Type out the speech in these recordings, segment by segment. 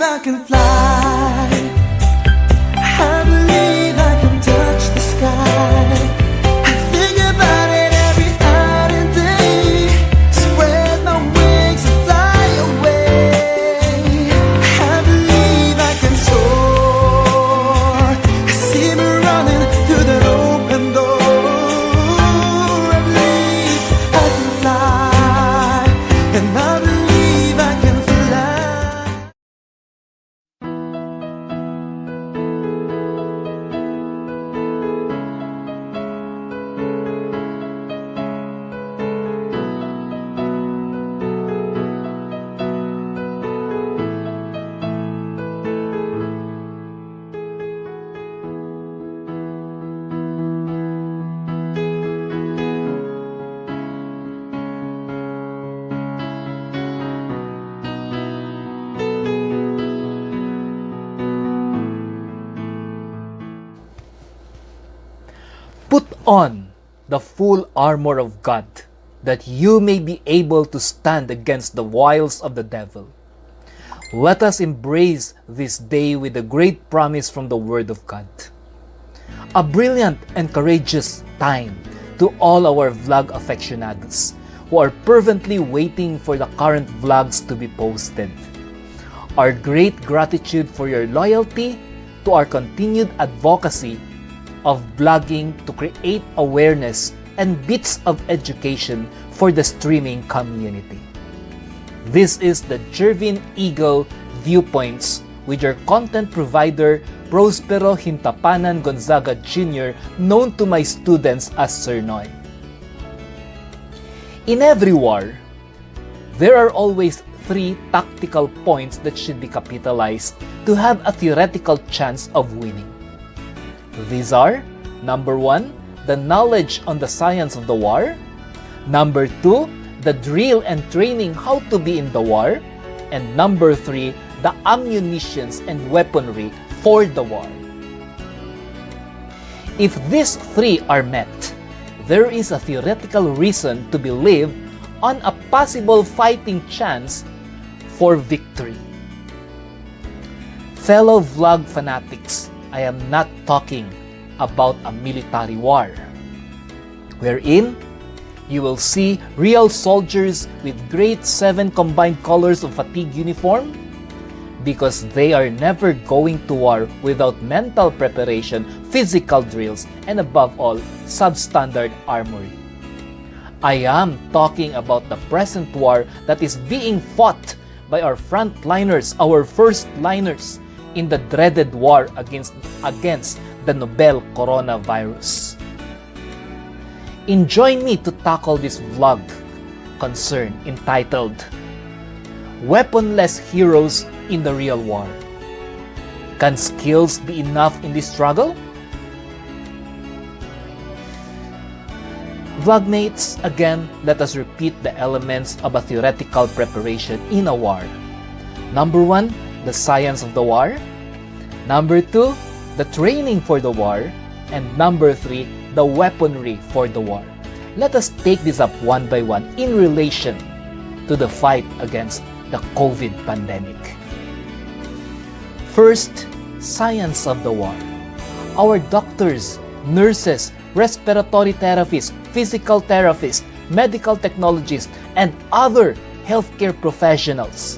believe I can fly. I believe I can touch the sky. I think about it every night and day. Spread my wings and fly away. I believe I can soar. I see me running through that open door. I believe I can fly, and I believe I can fly. Put on the full armor of God, that you may be able to stand against the wiles of the devil. Let us embrace this day with a great promise from the Word of God. A brilliant and courageous time to all our vlog aficionados who are fervently waiting for the current vlogs to be posted. Our great gratitude for your loyalty to our continued advocacy of vlogging to create awareness and bits of education for the streaming community. This is the JERVIN Eagle Viewpoints with your content provider, Prospero Hintapanan Gonzaga Jr., known to my students as Sir Noy. In every war, there are always 3 tactical points that should be capitalized to have a theoretical chance of winning. These are, number 1, the knowledge on the science of the war. Number 2, the drill and training how to be in the war. And number 3, the ammunitions and weaponry for the war. If these 3 are met, there is a theoretical reason to believe on a possible fighting chance for victory. Fellow vlog fanatics, I am not talking about a military war, wherein you will see real soldiers with grade 7 combined colors of fatigue uniform, because they are never going to war without mental preparation, physical drills, and above all, substandard armory. I am talking about the present war that is being fought by our frontliners, our first liners, in the dreaded war against the novel coronavirus. Join me to tackle this vlog concern entitled Weaponless Heroes in the Real War. Can skills be enough in this struggle? Vlogmates, again, let us repeat the elements of a theoretical preparation in a war. Number 1, the science of the war. Number 2, the training for the war. And number 3, the weaponry for the war. Let us take this up one by one in relation to the fight against the COVID pandemic. First, science of the war. Our doctors, nurses, respiratory therapists, physical therapists, medical technologists, and other healthcare professionals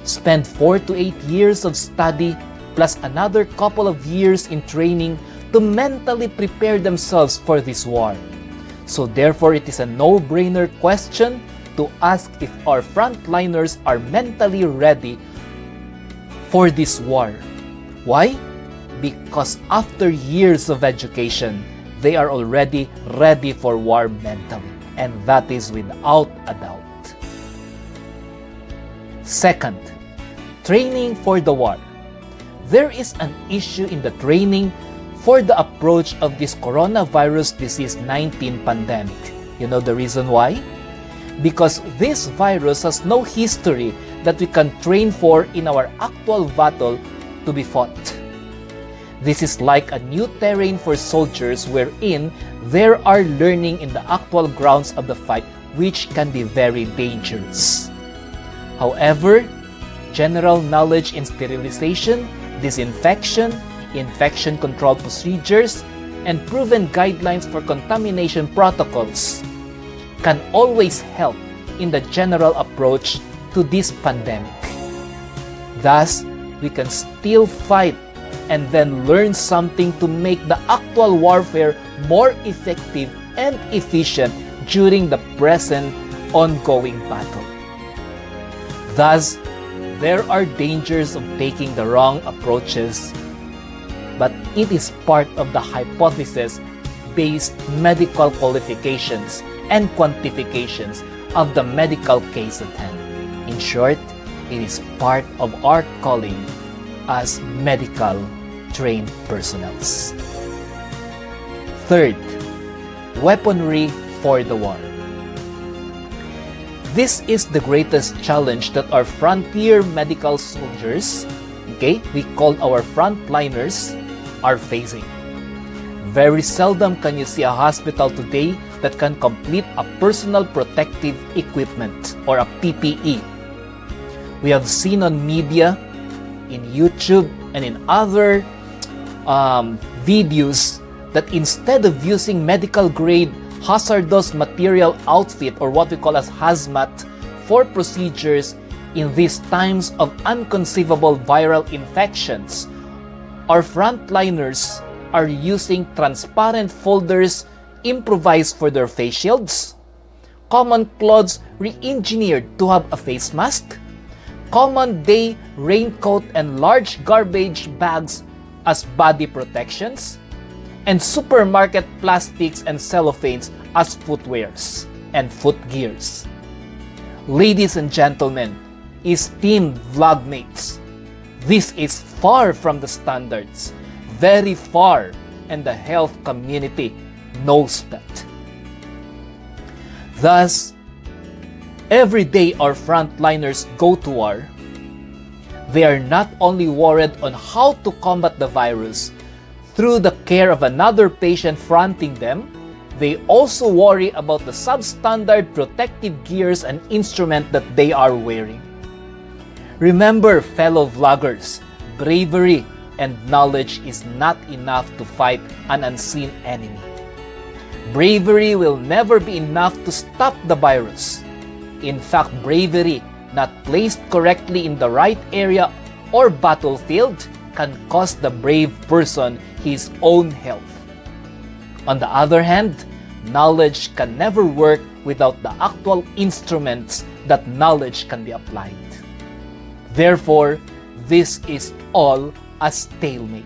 spend 4 to 8 years of study plus another couple of years in training to mentally prepare themselves for this war. So therefore, it is a no-brainer question to ask if our frontliners are mentally ready for this war. Why? Because after years of education, they are already ready for war mentally, and that is without a doubt. Second, training for the war. There is an issue in the training for the approach of this coronavirus disease 19 pandemic. You know the reason why? Because this virus has no history that we can train for in our actual battle to be fought. This is like a new terrain for soldiers wherein they are learning in the actual grounds of the fight, which can be very dangerous. However, general knowledge in sterilization, disinfection, infection control procedures, and proven guidelines for contamination protocols can always help in the general approach to this pandemic. Thus, we can still fight and then learn something to make the actual warfare more effective and efficient during the present ongoing battle. Thus, there are dangers of taking the wrong approaches, but it is part of the hypothesis-based medical qualifications and quantifications of the medical case at hand. In short, it is part of our calling as medical trained personnel. Third, weaponry for the war. This is the greatest challenge that our frontier medical soldiers, we call our frontliners, are facing. Very seldom can you see a hospital today that can complete a personal protective equipment or a PPE. We have seen on media, in YouTube, and in other videos that instead of using medical grade hazardous material outfit or what we call as hazmat for procedures in these times of unconceivable viral infections, our frontliners are using transparent folders improvised for their face shields, common clothes re-engineered to have a face mask, common day raincoat and large garbage bags as body protections, and supermarket plastics and cellophanes as footwears and foot gears. Ladies and gentlemen, esteemed vlogmates, this is far from the standards, very far, and the health community knows that. Thus, every day our frontliners go to war, they are not only worried on how to combat the virus through the care of another patient fronting them, they also worry about the substandard protective gears and instruments that they are wearing. Remember, fellow vloggers, bravery and knowledge is not enough to fight an unseen enemy. Bravery will never be enough to stop the virus. In fact, bravery not placed correctly in the right area or battlefield can cost the brave person his own health. On the other hand, knowledge can never work without the actual instruments that knowledge can be applied. Therefore, this is all a stalemate.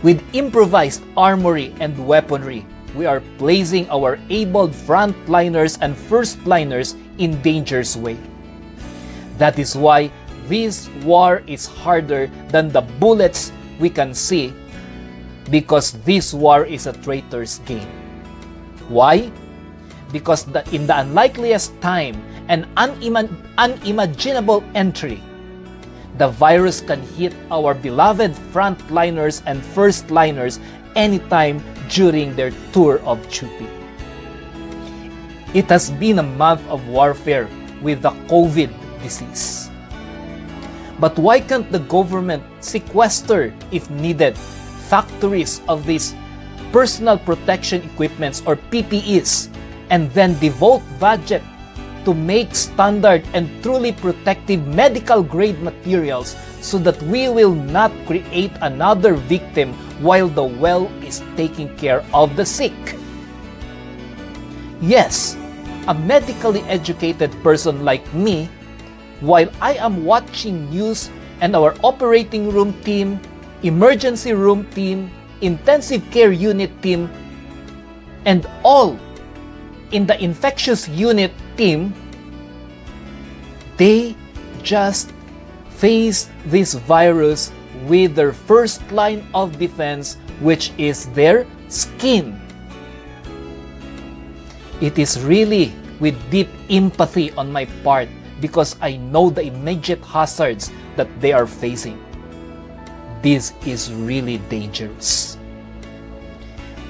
With improvised armory and weaponry, we are placing our able frontliners and firstliners in danger's way. That is why this war is harder than the bullets we can see, because this war is a traitor's game. Why? Because in the unlikeliest time and unimaginable entry, the virus can hit our beloved frontliners and firstliners anytime during their tour of duty. It has been a month of warfare with the COVID disease. But why can't the government sequester, if needed, factories of these personal protection equipments or PPEs and then devote budget to make standard and truly protective medical grade materials so that we will not create another victim while the well is taking care of the sick? Yes, a medically educated person like me, while I am watching news and our operating room team, emergency room team, intensive care unit team, and all in the infectious unit team, they just face this virus with their first line of defense, which is their skin. It is really with deep empathy on my part because I know the immediate hazards that they are facing. This is really dangerous.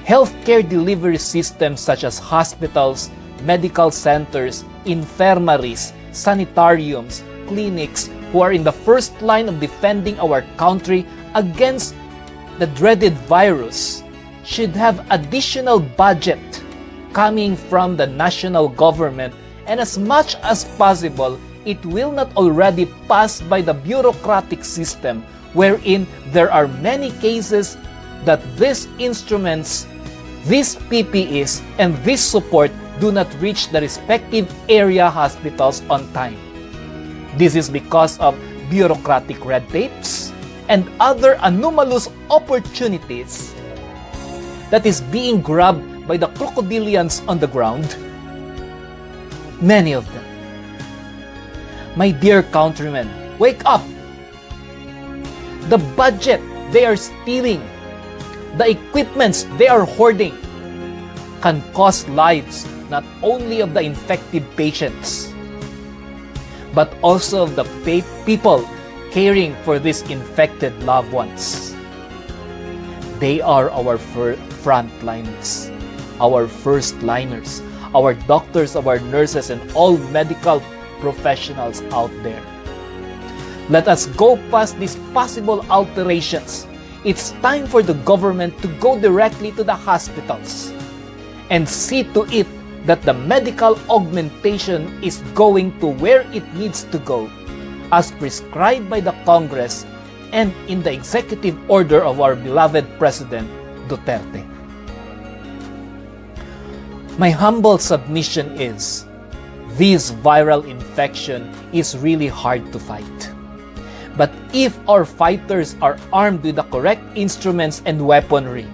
Healthcare delivery systems such as hospitals, medical centers, infirmaries, sanitariums, clinics who are in the first line of defending our country against the dreaded virus should have additional budget coming from the national government, and as much as possible, it will not already pass by the bureaucratic system wherein there are many cases that these instruments, these PPEs, and this support do not reach the respective area hospitals on time. This is because of bureaucratic red tapes and other anomalous opportunities that is being grabbed by the crocodilians on the ground. Many of them. My dear countrymen, wake up! The budget they are stealing, the equipments they are hoarding, can cost lives not only of the infected patients, but also of the people caring for these infected loved ones. They are our frontliners, our first liners, our doctors, our nurses, and all medical professionals out there. Let us go past these possible alterations. It's time for the government to go directly to the hospitals and see to it that the medical augmentation is going to where it needs to go, as prescribed by the Congress and in the executive order of our beloved President Duterte. My humble submission is, this viral infection is really hard to fight. But if our fighters are armed with the correct instruments and weaponry,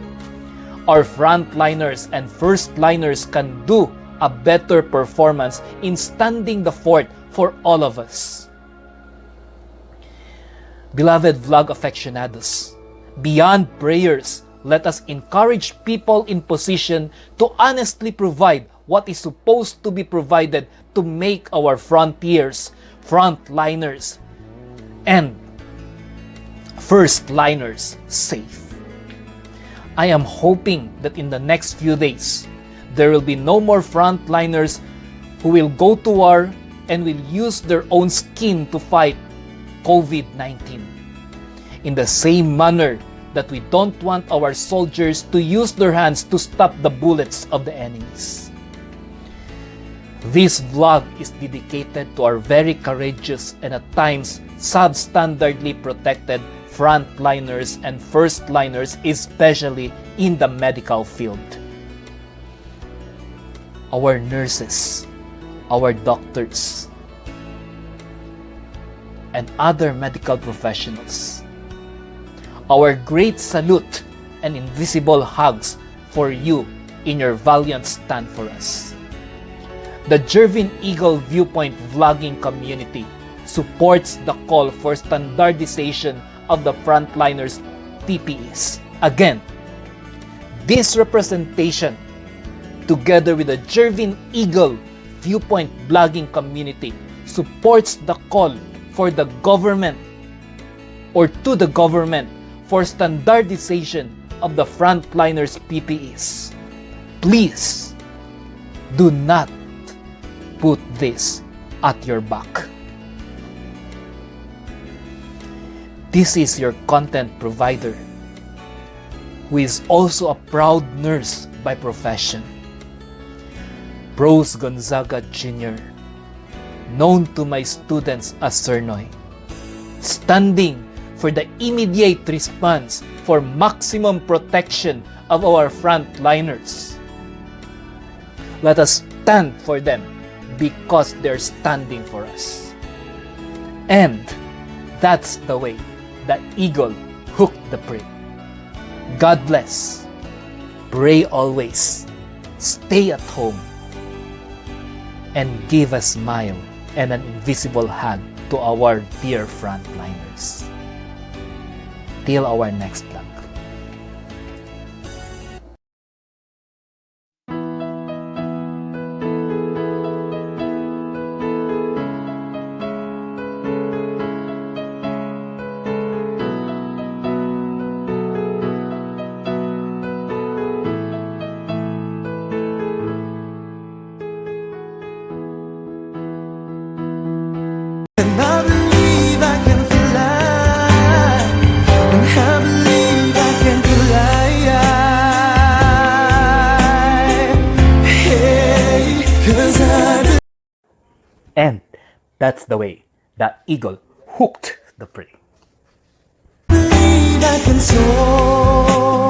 our frontliners and firstliners can do a better performance in standing the fort for all of us. Beloved vlog aficionados, beyond prayers, let us encourage people in position to honestly provide what is supposed to be provided to make our frontiers, frontliners, and firstliners safe. I am hoping that in the next few days, there will be no more frontliners who will go to war and will use their own skin to fight COVID-19. In the same manner that we don't want our soldiers to use their hands to stop the bullets of the enemies. This vlog is dedicated to our very courageous and at times substandardly protected frontliners and firstliners, especially in the medical field. Our nurses, our doctors, and other medical professionals. Our great salute and invisible hugs for you in your valiant stand for us. The JERVIN Eagle Viewpoint vlogging community supports the call for standardization of the frontliners' PPEs. Again, this representation, together with the JERVIN Eagle Viewpoint blogging community, supports the call for the government or to the government for standardization of the frontliners' PPEs. Please do not put this at your back. This is your content provider, who is also a proud nurse by profession. Rose Gonzaga Jr., known to my students as Sir Noy, standing for the immediate response for maximum protection of our frontliners. Let us stand for them because they're standing for us. And that's the way the eagle hooked the prey. God bless. Pray always. Stay at home. And give a smile and an invisible hug to our dear frontliners. Till our next vlog. And that's the way that eagle hooked the prey. Believe I can soar.